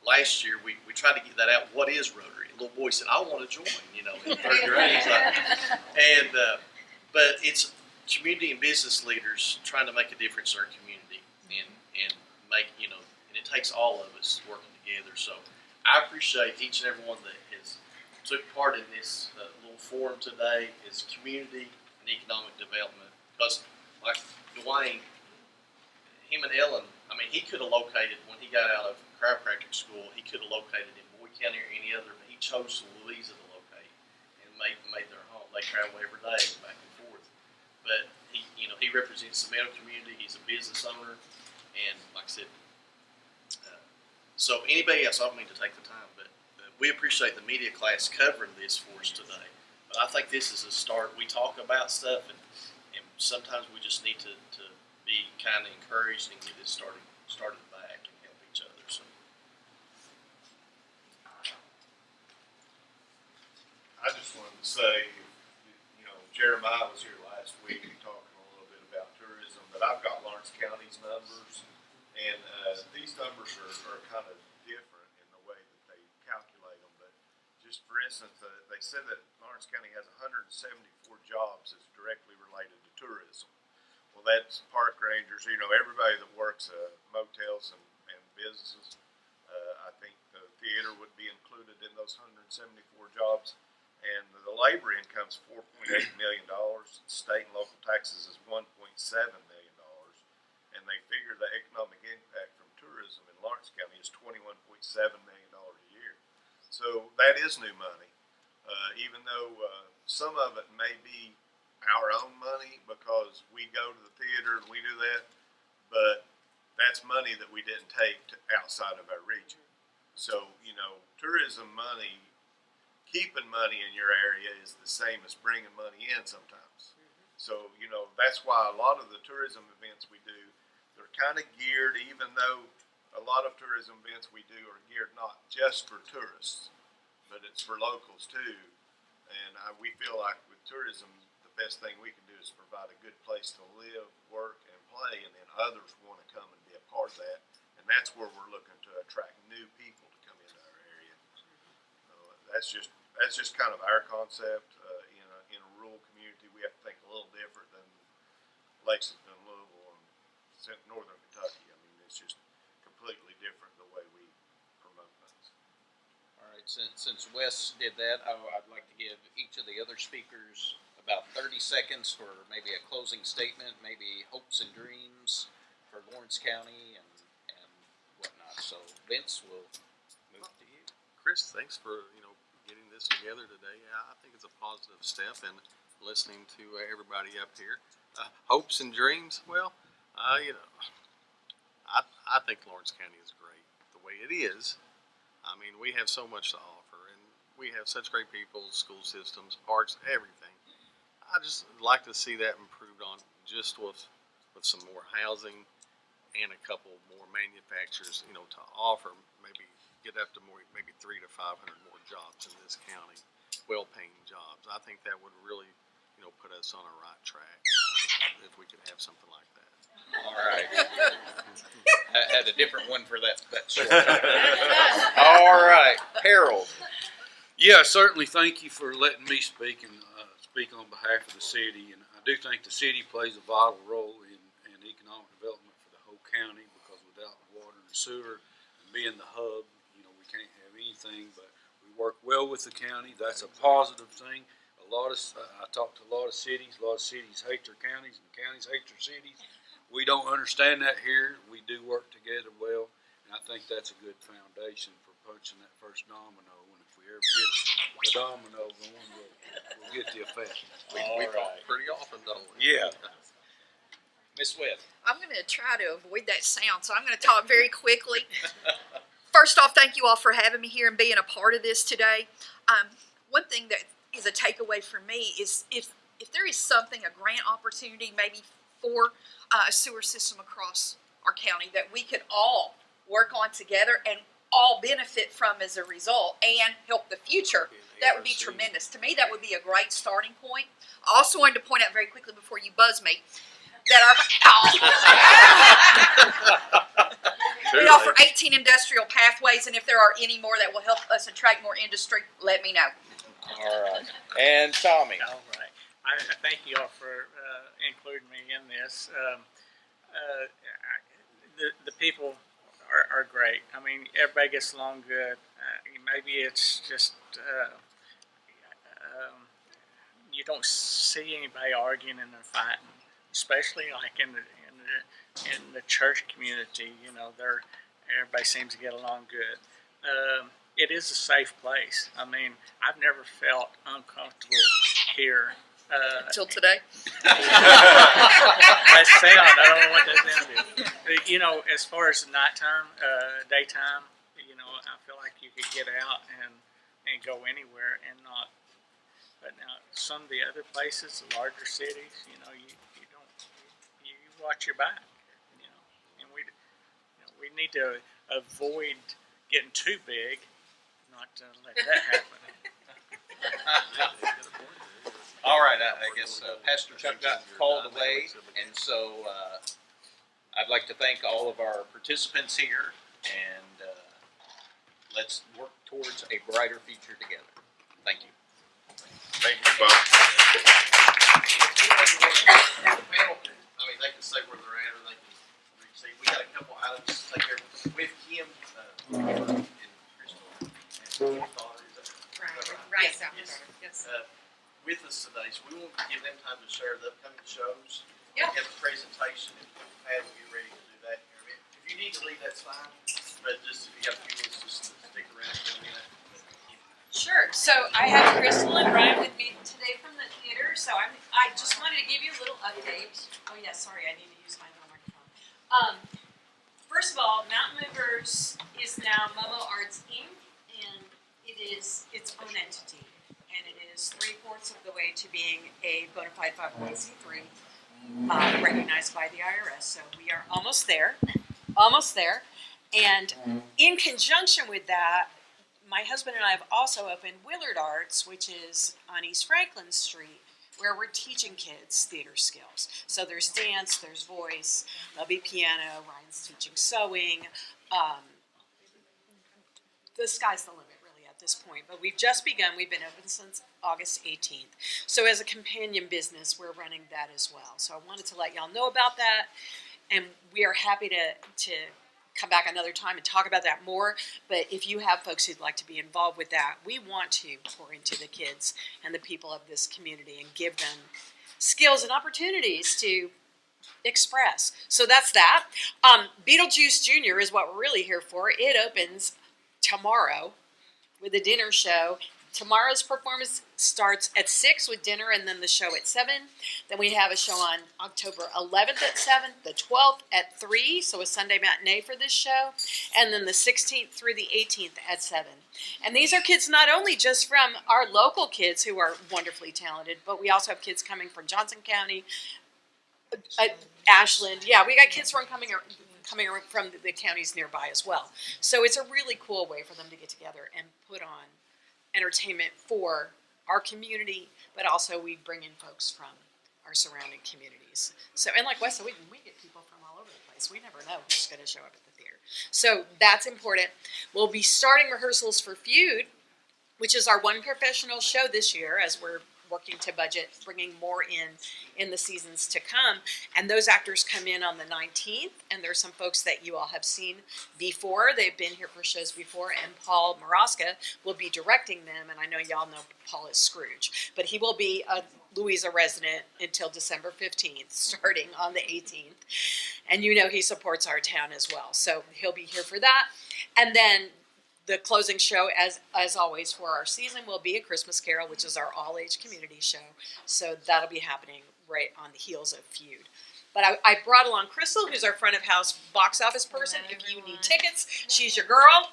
last year, we tried to get that out, what is Rotary? A little boy said, I want to join, in third grade. But it's community and business leaders trying to make a difference in our community and make, and it takes all of us working together. So I appreciate each and every one that has took part in this little forum today. It's community and economic development. Because like Dwayne, him and Ellen, he could have located, when he got out of chiropractic school, he could have located in Boyd County or any other, but he chose Louisa to locate and made their home. They travel every day back and forth. But he represents the Meadow community. He's a business owner, and like I said, so anybody else, I don't mean to take the time, but we appreciate the media class covering this for us today. But I think this is a start. We talk about stuff, and sometimes we just need to be kind of encouraged and get it started back and help each other. So.
I just wanted to say, Jeremiah was here last week talking a little bit about tourism, but I've got Lawrence County's numbers, and these numbers are kind of different in the way that they calculate them. But just for instance, they said that Lawrence County has 174 jobs that's directly related to tourism. Well, that's park rangers, everybody that works motels and businesses. I think the theater would be included in those 174 jobs. And the labor income is $4.8 million. State and local taxes is $1.7 million. And they figure the economic impact from tourism in Lawrence County is $21.7 million a year. So that is new money. Even though some of it may be our own money because we go to the theater and we do that, but that's money that we didn't take outside of our region. So, tourism money, keeping money in your area is the same as bringing money in sometimes. So, that's why a lot of the tourism events we do, they're kind of geared, even though a lot of tourism events we do are geared not just for tourists, but it's for locals too. And we feel like with tourism, the best thing we can do is provide a good place to live, work, and play, and then others want to come and be a part of that. And that's where we're looking to attract new people to come into our area. That's just kind of our concept. In a rural community, we have to think a little different than Lexington, Louisville, and northern Kentucky. It's just completely different the way we promote things.
All right, since Wes did that, I'd like to give each of the other speakers about 30 seconds for maybe a closing statement, maybe hopes and dreams for Lawrence County and whatnot. So Vince, will move to you.
Chris, thanks for getting this together today. I think it's a positive step, and listening to everybody up here. Hopes and dreams. Well, I think Lawrence County is great the way it is. We have so much to offer, and we have such great people, school systems, parks, everything. I just like to see that improved on just with some more housing and a couple more manufacturers, to offer, maybe get up to maybe 300 to 500 more jobs in this county, well-paying jobs. I think that would really, put us on a right track if we could have something like that.
All right. I had a different one for that short. All right, Harold.
Yeah, certainly thank you for letting me speak and speak on behalf of the city. And I do think the city plays a vital role in economic development for the whole county, because without water and sewer and being the hub, we can't have anything. But we work well with the county. That's a positive thing. I talk to a lot of cities. A lot of cities hate their counties, and counties hate their cities. We don't understand that here. We do work together well, and I think that's a good foundation for punching that first domino. And if we ever get the domino going, we'll get the effect.
We talk pretty often, don't we?
Yeah.
Miss Webb.
I'm going to try to avoid that sound, so I'm going to talk very quickly. First off, thank you all for having me here and being a part of this today. One thing that is a takeaway for me is if if there is something, a grant opportunity maybe for a sewer system across our county that we could all work on together and all benefit from as a result and help the future, that would be tremendous. To me, that would be a great starting point. I also wanted to point out very quickly before you buzz me that we offer 18 industrial pathways, and if there are any more that will help us attract more industry, let me know.
All right. And Tommy.
All right. I thank you all for including me in this. The people are great. I mean, everybody gets along good. Maybe it's just you don't see anybody arguing and fighting, especially like in the church community. You know, everybody seems to get along good. It is a safe place. I mean, I've never felt uncomfortable here.
Until today.
That sound, I don't know what that sound is. You know, as far as nighttime, daytime, you know, I feel like you could get out and go anywhere and not. But now, some of the other places, the larger cities, you know, you watch your back, you know, and we need to avoid getting too big, not to let that happen.
All right, I guess Pastor Chuck got called away, and so I'd like to thank all of our participants here, and let's work towards a brighter future together. Thank you.
Thank you, Bob.
They can say where they're at, or they can see. We got a couple items to take care of with Kim and Crystal and his daughter. Is that
Right.
Yes. With us today, so we want to give them time to share the upcoming shows.
Yeah.
We have a presentation, and Pat will get ready to do that. If you need to leave, that's fine. But just if you got a few minutes, just stick around for a minute.
Sure. So I have Crystal and Ryan with me today from the theater. So I just wanted to give you a little update. Oh yeah, sorry, I need to use my little microphone. First of all, Mountain Movers is now Momo Arts Inc. and it is its own entity, and it is 3/4 of the way to being a bona fide 501c3 recognized by the IRS. So we are almost there. And in conjunction with that, my husband and I have also opened Willard Arts, which is on East Franklin Street, where we're teaching kids theater skills. So there's dance, there's voice, there'll be piano, Ryan's teaching sewing. The sky's the limit, really, at this point. But we've just begun. We've been open since August 18th. So as a companion business, we're running that as well. So I wanted to let y'all know about that. And we are happy to come back another time and talk about that more. But if you have folks who'd like to be involved with that, we want to pour into the kids and the people of this community and give them skills and opportunities to express. So that's that. Beetlejuice Jr. is what we're really here for. It opens tomorrow with a dinner show. Tomorrow's performance starts at 6 with dinner and then the show at 7. Then we have a show on October 11th at 7, the 12th at 3, so a Sunday matinee for this show, and then the 16th through the 18th at 7. And these are kids not only just from our local kids who are wonderfully talented, but we also have kids coming from Johnson County, Ashland. Yeah, we got kids coming from the counties nearby as well. So it's a really cool way for them to get together and put on entertainment for our community, but also we bring in folks from our surrounding communities. So, and like Wes said, we get people from all over the place. We never know who's going to show up at the theater. So that's important. We'll be starting rehearsals for Feud, which is our one professional show this year as we're working to budget, bringing more in the seasons to come. And those actors come in on the 19th, and there's some folks that you all have seen before. They've been here for shows before, and Paul Maraska will be directing them, and I know y'all know Paul is Scrooge, but he will be a Louisa resident until December 15th, starting on the 18th. And you know he supports our town as well, so he'll be here for that. And then the closing show, as always for our season, will be A Christmas Carol, which is our all-age community show. So that'll be happening right on the heels of Feud. But I brought along Crystal, who's our front of house box office person. If you need tickets, she's your girl.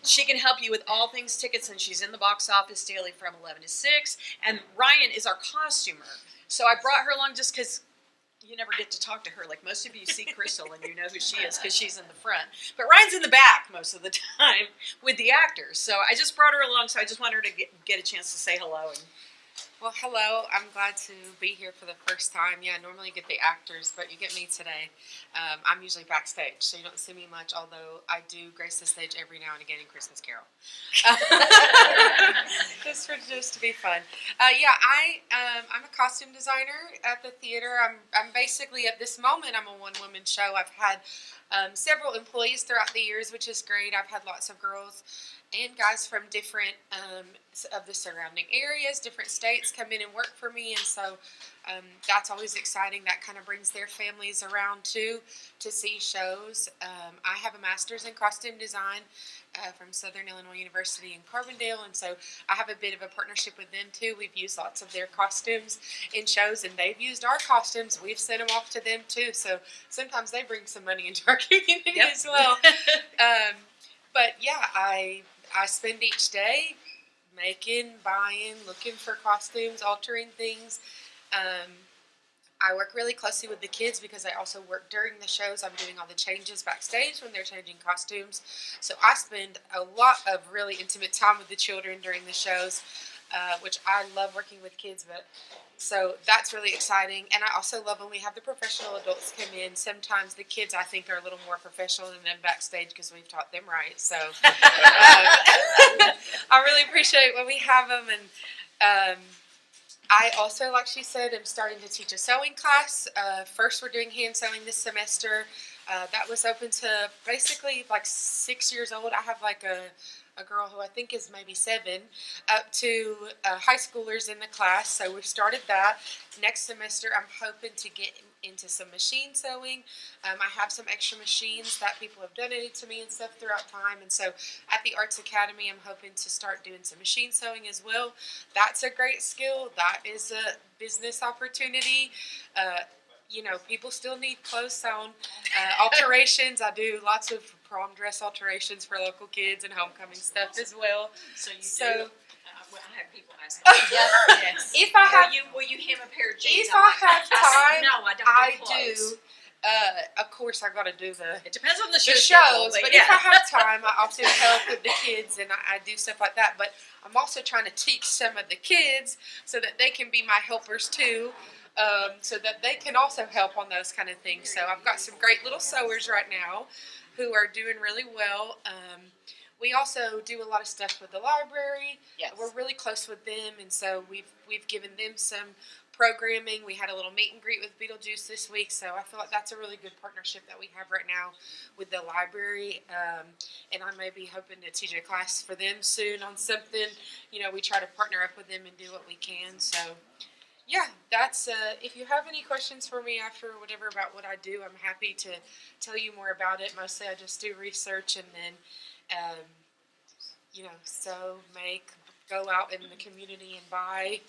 she can help you with all things tickets, and she's in the box office daily from 11 to 6. And Ryan is our costumer. So I brought her along just because you never get to talk to her. Like most of you see Crystal and you know who she is because she's in the front. But Ryan's in the back most of the time with the actors. So I just brought her along, so I just want her to get a chance to say hello. And
well, hello. I'm glad to be here for the first time. Yeah, normally you get the actors, but you get me today. I'm usually backstage, so you don't see me much, although I do grace the stage every now and again in Christmas Carol. Just to be fun. I'm a costume designer at the theater. I'm basically, at this moment, I'm a one-woman show. I've had several employees throughout the years, which is great. I've had lots of girls and guys from different of the surrounding areas, different states come in and work for me, and so that's always exciting. That kind of brings their families around too to see shows. I have a master's in costume design from Southern Illinois University in Carbondale, and so I have a bit of a partnership with them too. We've used lots of their costumes in shows, and they've used our costumes. We've sent them off to them too, so sometimes they bring some money into our community as well. But yeah, I spend each day making, buying, looking for costumes, altering things. I work really closely with the kids because I also work during the shows. I'm doing all the changes backstage when they're changing costumes. So I spend a lot of really intimate time with the children during the shows, which I love working with kids. So that's really exciting. And I also love when we have the professional adults come in. Sometimes the kids, I think, are a little more professional than them backstage because we've taught them right. So I really appreciate when we have them. And I also, like she said, am starting to teach a sewing class. First, we're doing hand sewing this semester. That was open to basically like 6 years old. I have like a girl who I think is maybe 7, up to high schoolers in the class. So we've started that. Next semester, I'm hoping to get into some machine sewing. I have some extra machines that people have donated to me and stuff throughout time. And so at the Arts Academy, I'm hoping to start doing some machine sewing as well. That's a great skill. That is a business opportunity. People still need clothes sewn. Alterations, I do lots of prom dress alterations for local kids and homecoming stuff as well.
So you do. I have people ask.
Yes. If I have,
will you hem a pair of jeans?
If I have time,
no, I don't.
I
clothes.
do. Of course, I've got to do
It depends on the
shows. But
yeah.
if I have time, I often help with the kids and I do stuff like that. But I'm also trying to teach some of the kids so that they can be my helpers too. So that they can also help on those kind of things. So I've got some great little sewers right now who are doing really well. We also do a lot of stuff with the library.
Yes.
We're really close with them, and so we've given them some programming. We had a little meet and greet with Beetlejuice this week, so I feel like that's a really good partnership that we have right now with the library. And I may be hoping to teach a class for them soon on something. We try to partner up with them and do what we can. So yeah, that's if you have any questions for me after or whatever about what I do, I'm happy to tell you more about it. Mostly I just do research and then sew, make, go out in the community and buy.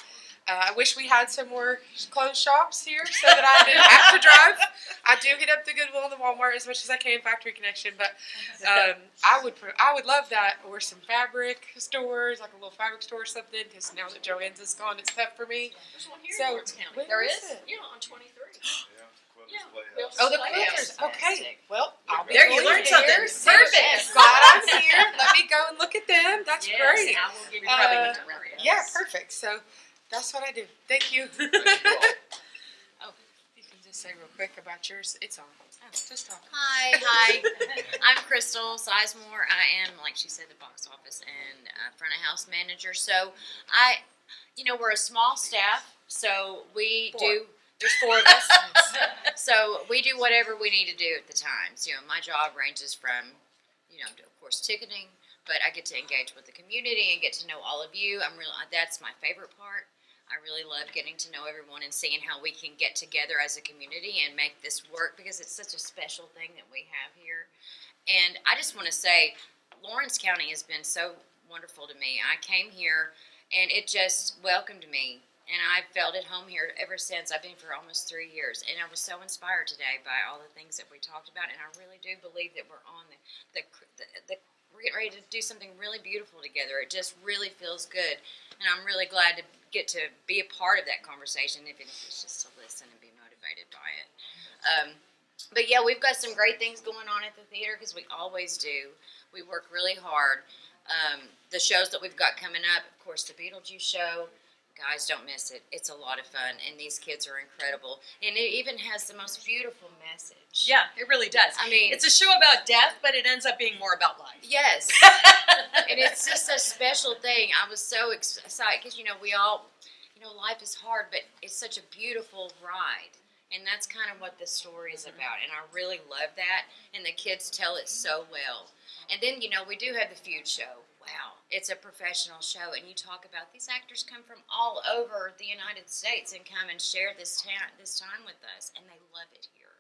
I wish we had some more clothes shops here so that I didn't have to drive. I do hit up the Goodwill and the Walmart as much as I can, factory connection, but I would love that, or some fabric stores, like a little fabric store or something, because now that Joann's is gone, it's tough for me.
There's one here in Lawrence County.
There
is?
it?
Yeah, on 23.
Oh, the Quilters. Okay. Well, I'll be
There, you
going
learned something.
there.
Perfect.
Glad I'm here. Let me go and look at them. That's
Yes,
great.
I will give you probably a reference.
Yeah, perfect. So that's what I do. Thank you. Oh, you can just say real quick about yours. It's on. Oh, just talk.
Hi. I'm Crystal Sizemore. I am, like she said, the box office and front of house manager. So we're a small staff. So there's 4 of us. So we do whatever we need to do at the times. My job ranges from, of course, ticketing, but I get to engage with the community and get to know all of you. That's my favorite part. I really love getting to know everyone and seeing how we can get together as a community and make this work, because it's such a special thing that we have here. And I just want to say, Lawrence County has been so wonderful to me. I came here and it just welcomed me. And I've felt at home here ever since. I've been for almost 3 years. And I was so inspired today by all the things that we talked about. And I really do believe that we're on the we're getting ready to do something really beautiful together. It just really feels good, and I'm really glad to get to be a part of that conversation, even if it's just to listen and be motivated by it. But yeah, we've got some great things going on at the theater, because we always do. We work really hard. The shows that we've got coming up, of course, the Beetlejuice show. Guys, don't miss it. It's a lot of fun, and these kids are incredible. And it even has the most beautiful message.
Yeah, it really does.
I mean,
it's a show about death, but it ends up being more about life.
yes. And it's just a special thing. I was so excited because, we all, life is hard, but it's such a beautiful ride. And that's kind of what this story is about. And I really love that. And the kids tell it so well. And then, we do have the Feud show. Wow, it's a professional show, and you talk about these actors come from all over the United States and come and share this time with us, and they love it here.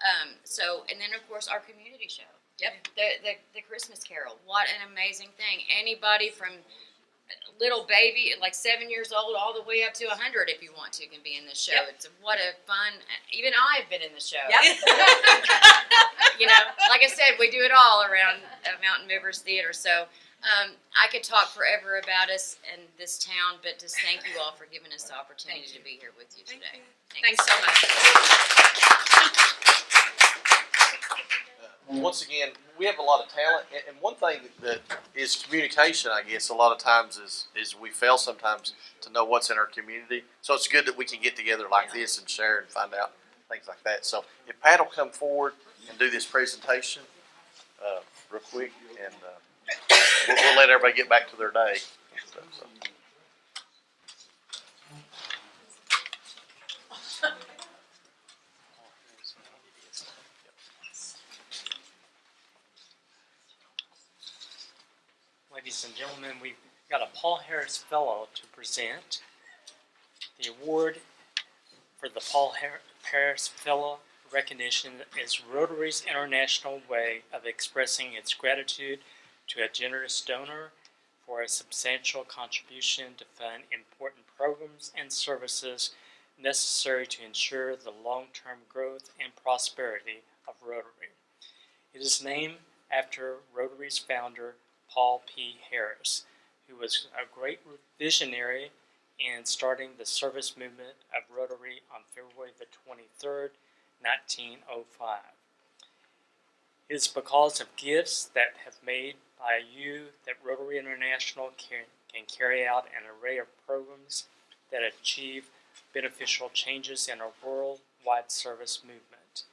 And then of course our community show.
Yep.
The Christmas Carol. What an amazing thing! Anybody from little baby, like 7 years old, all the way up to 100, if you want to, can be in this show.
Yep.
It's what a fun. Even I've been in the show.
Yep.
Like I said, we do it all around Mountain Movers Theater. So. I could talk forever about us and this town, but just thank you all for giving us the opportunity to be here with you today.
Thanks so much.
Once again, we have a lot of talent, and one thing that is communication, I guess, a lot of times is we fail sometimes to know what's in our community. So it's good that we can get together like this and share and find out things like that. So if Pat will come forward and do this presentation real quick, and we'll let everybody get back to their day.
Ladies and gentlemen, we've got a Paul Harris Fellow to present. The award for the Paul Harris Fellow recognition is Rotary's international way of expressing its gratitude to a generous donor for a substantial contribution to fund important programs and services necessary to ensure the long-term growth and prosperity of Rotary. It is named after Rotary's founder, Paul P. Harris, who was a great visionary in starting the service movement of Rotary on February the 23rd, 1905. It is because of gifts that have made by you that Rotary International can carry out an array of programs that achieve beneficial changes in our worldwide service movement.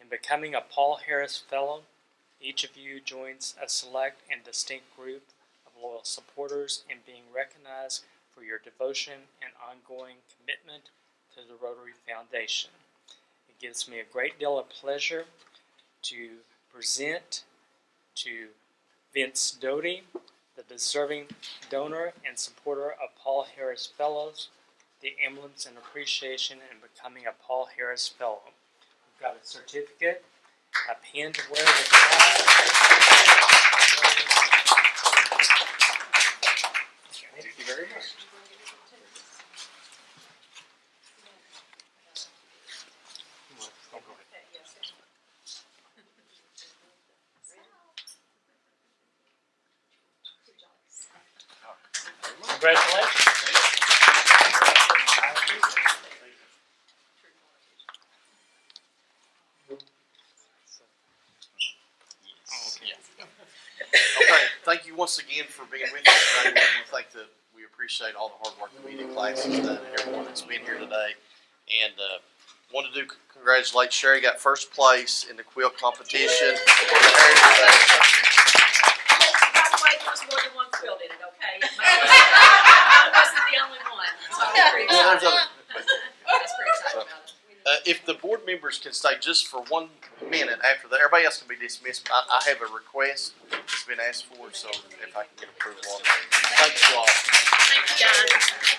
In becoming a Paul Harris Fellow, each of you joins a select and distinct group of loyal supporters in being recognized for your devotion and ongoing commitment to the Rotary Foundation. It gives me a great deal of pleasure to present to Vince Doty, the deserving donor and supporter of Paul Harris Fellows, the emblems and appreciation in becoming a Paul Harris Fellow. We've got a certificate, a pin to wear the tie. Thank you very much. Congratulations.
Okay, thank you once again for being with us today. We appreciate all the hard work the media class has done and everyone that's been here today. And wanted to congratulate Sherry, got first place in the quilt competition.
By the way, there was more than one quilt in it, okay? I wasn't the only one. So I'm pretty excited. That's pretty excited about it.
If the board members can stay just for 1 minute after that, everybody else can be dismissed. I have a request that's been asked for, so if I can get approval on that. Thank you all.
Thank you, guys.